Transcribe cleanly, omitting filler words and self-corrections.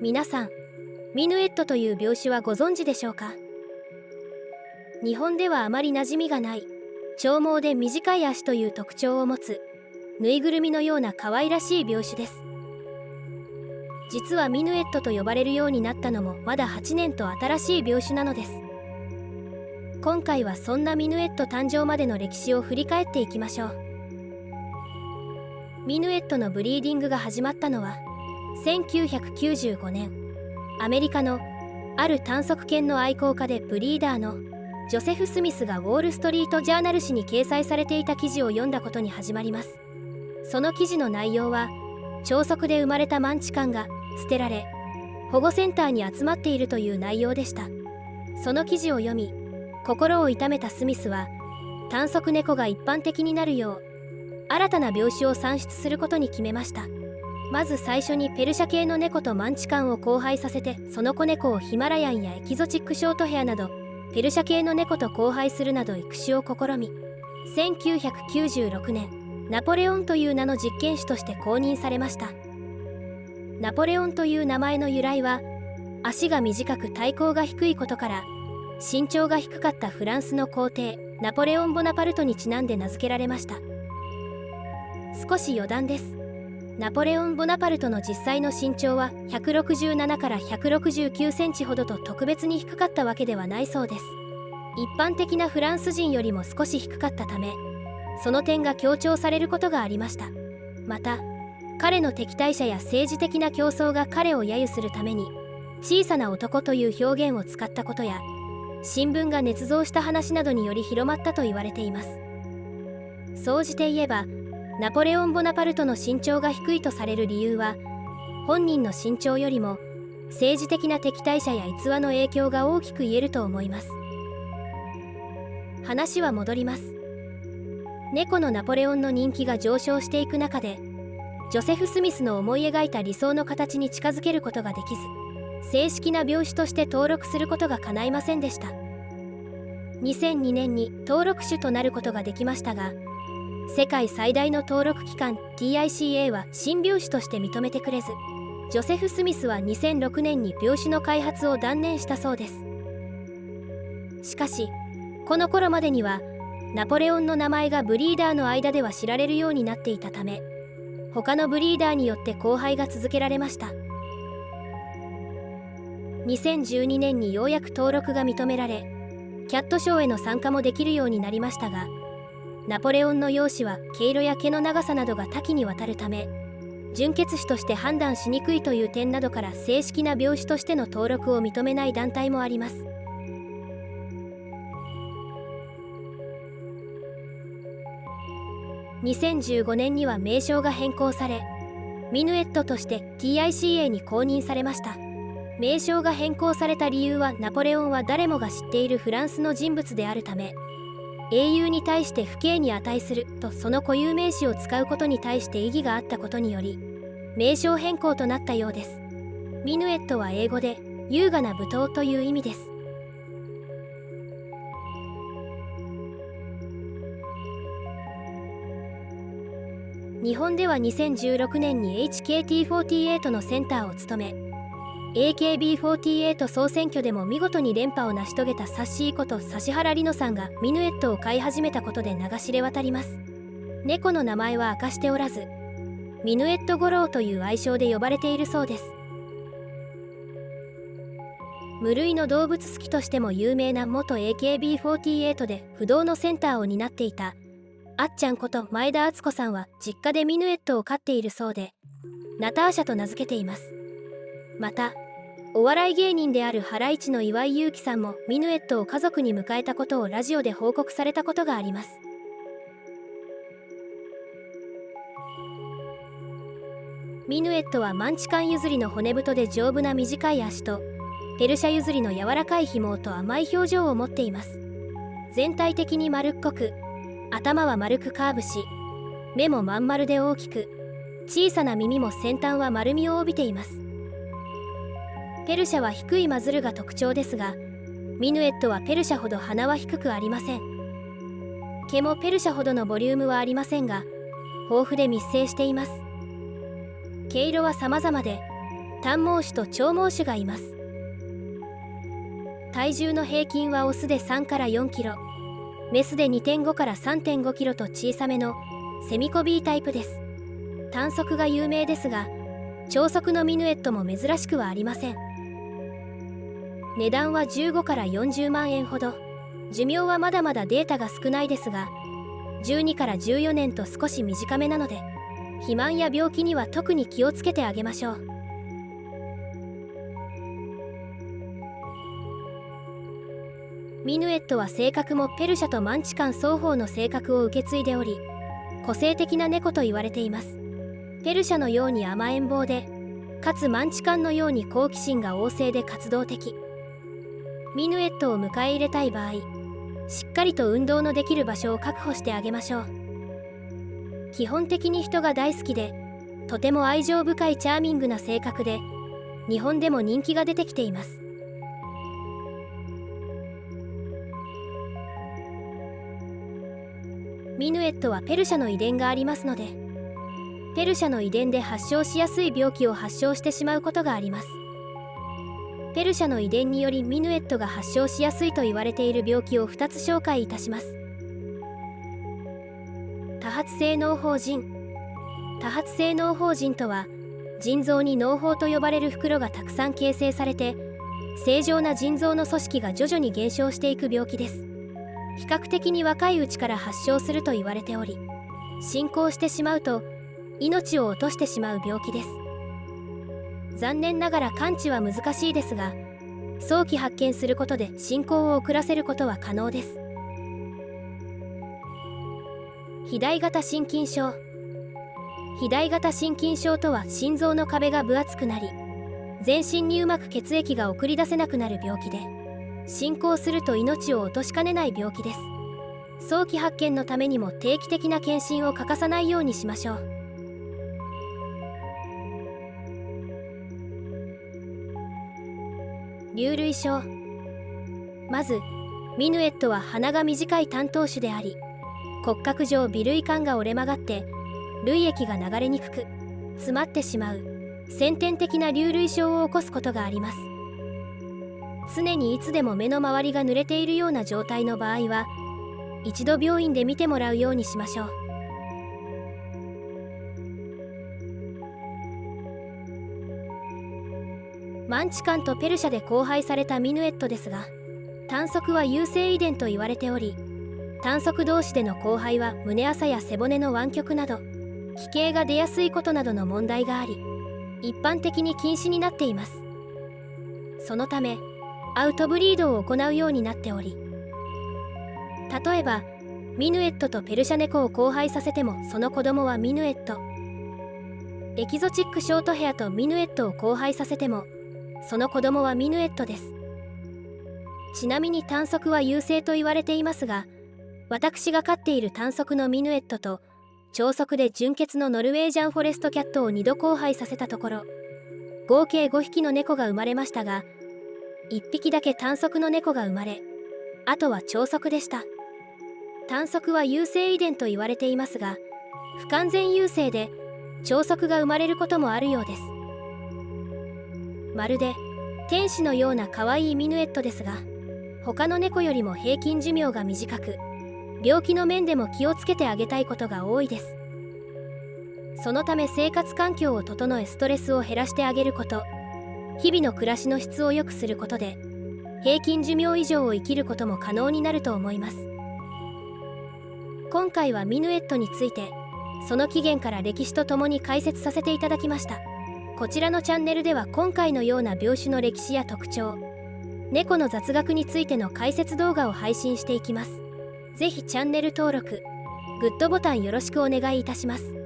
皆さん、ミヌエットという病種はご存知でしょうか？日本ではあまり馴染みがない長毛で短い足という特徴を持つぬいぐるみのような可愛らしい病種です。実はミヌエットと呼ばれるようになったのもまだ8年と新しい病種なのです。今回はそんなミヌエット誕生までの歴史を振り返っていきましょう。ミヌエットのブリーディングが始まったのは1995年、アメリカのある短足犬の愛好家でブリーダーのジョセフ・スミスがウォール・ストリート・ジャーナル誌に掲載されていた記事を読んだことに始まります。その記事の内容は、超速で生まれたマンチカンが捨てられ保護センターに集まっているという内容でした。その記事を読み、心を痛めたスミスは、短足猫が一般的になるよう新たな病種を産出することに決めました。まず最初にペルシャ系の猫とマンチカンを交配させて、その子猫をヒマラヤンやエキゾチックショートヘアなどペルシャ系の猫と交配するなど育種を試み、1996年ナポレオンという名の実験種として公認されました。ナポレオンという名前の由来は、足が短く体高が低いことから身長が低かったフランスの皇帝ナポレオン・ボナパルトにちなんで名付けられました。少し余談です。ナポレオン・ボナパルトの実際の身長は167から169センチほどと特別に低かったわけではないそうです。一般的なフランス人よりも少し低かったため、その点が強調されることがありました。また、彼の敵対者や政治的な競争が彼を揶揄するために小さな男という表現を使ったことや、新聞が捏造した話などにより広まったと言われています。総じて言えば、ナポレオン・ボナパルトの身長が低いとされる理由は、本人の身長よりも政治的な敵対者や逸話の影響が大きく言えると思います。話は戻ります。猫のナポレオンの人気が上昇していく中で、ジョセフ・スミスの思い描いた理想の形に近づけることができず、正式な病種として登録することが叶いませんでした。2002年に登録種となることができましたが、世界最大の登録機関 TICA は新病種として認めてくれず、ジョセフ・スミスは2006年に病種の開発を断念したそうです。しかし、この頃までにはナポレオンの名前がブリーダーの間では知られるようになっていたため、他のブリーダーによって交配が続けられました。2012年にようやく登録が認められ、キャットショーへの参加もできるようになりましたが、ナポレオンの容姿は毛色や毛の長さなどが多岐にわたるため、純血種として判断しにくいという点などから正式な病種としての登録を認めない団体もあります。2015年には名称が変更され、ミヌエットとして TICA に公認されました。名称が変更された理由は、ナポレオンは誰もが知っているフランスの人物であるため、英雄に対して不敬に値するとその固有名詞を使うことに対して異議があったことにより、名称変更となったようです。ミヌエットは英語で優雅な舞踏という意味です。日本では2016年に HKT48 のセンターを務め、AKB48 総選挙でも見事に連覇を成し遂げたサッシーこと指原莉乃さんがミヌエットを飼い始めたことで名が知れ渡ります。猫の名前は明かしておらず、ミヌエット五郎という愛称で呼ばれているそうです。無類の動物好きとしても有名な元 AKB48 で不動のセンターを担っていたあっちゃんこと前田敦子さんは実家でミヌエットを飼っているそうで、ナターシャと名付けています。また、お笑い芸人であるハライチの岩井勇気さんもミヌエットを家族に迎えたことをラジオで報告されたことがあります。ミヌエットはマンチカン譲りの骨太で丈夫な短い足と、ペルシャ譲りの柔らかい紐と甘い表情を持っています。全体的に丸っこく、頭は丸くカーブし、目もまん丸で大きく、小さな耳も先端は丸みを帯びています。ペルシャは低いマズルが特徴ですが、ミヌエットはペルシャほど鼻は低くありません。毛もペルシャほどのボリュームはありませんが、豊富で密生しています。毛色は様々で、短毛種と長毛種がいます。体重の平均はオスで3から4キロ、メスで 2.5 から 3.5 キロと小さめのセミコビータイプです。短足が有名ですが、長足のミヌエットも珍しくはありません。値段は15から40万円ほど。寿命はまだまだデータが少ないですが、12から14年と少し短めなので、肥満や病気には特に気をつけてあげましょう。ミヌエットは性格もペルシャとマンチカン双方の性格を受け継いでおり、個性的な猫と言われています。ペルシャのように甘えん坊で、かつマンチカンのように好奇心が旺盛で活動的。ミヌエットを迎え入れたい場合、しっかりと運動のできる場所を確保してあげましょう。基本的に人が大好きで、とても愛情深いチャーミングな性格で、日本でも人気が出てきています。ミヌエットはペルシャの遺伝がありますので、ペルシャの遺伝で発症しやすい病気を発症してしまうことがあります。ペルシャの遺伝によりミヌエットが発症しやすいと言われている病気を2つ紹介いたします。多発性脳疱疹。多発性脳疱疹とは、腎臓に脳胞と呼ばれる袋がたくさん形成されて、正常な腎臓の組織が徐々に減少していく病気です。比較的に若いうちから発症すると言われており、進行してしまうと命を落としてしまう病気です。残念ながら完治は難しいですが、早期発見することで進行を遅らせることは可能です。肥大型心筋症。肥大型心筋症とは、心臓の壁が分厚くなり、全身にうまく血液が送り出せなくなる病気で、進行すると命を落としかねない病気です。早期発見のためにも定期的な検診を欠かさないようにしましょう。粒類症。まず、ミヌエットは鼻が短い短頭種であり、骨格上鼻涙管が折れ曲がって涙液が流れにくく詰まってしまう先天的な粒類症を起こすことがあります。常にいつでも目の周りが濡れているような状態の場合は、一度病院で見てもらうようにしましょう。マンチカンとペルシャで交配されたミヌエットですが、短足は優性遺伝と言われており、短足同士での交配は胸朝や背骨の湾曲など奇形が出やすいことなどの問題があり、一般的に禁止になっています。そのためアウトブリードを行うようになっており、例えばミヌエットとペルシャ猫を交配させても、その子供はミヌエット。エキゾチックショートヘアとミヌエットを交配させても、その子供はミヌエットです。ちなみに短足は優性と言われていますが、私が飼っている短足のミヌエットと長足で純血のノルウェージャンフォレストキャットを2度交配させたところ、合計5匹の猫が生まれましたが、1匹だけ短足の猫が生まれ、あとは長足でした。短足は優性遺伝と言われていますが、不完全優性で長足が生まれることもあるようです。まるで天使のような可愛いミヌエットですが、他の猫よりも平均寿命が短く、病気の面でも気をつけてあげたいことが多いです。そのため生活環境を整え、ストレスを減らしてあげること、日々の暮らしの質を良くすることで、平均寿命以上を生きることも可能になると思います。今回はミヌエットについて、その起源から歴史とともに解説させていただきました。こちらのチャンネルでは今回のような病種の歴史や特徴、猫の雑学についての解説動画を配信していきます。ぜひチャンネル登録、グッドボタンよろしくお願いいたします。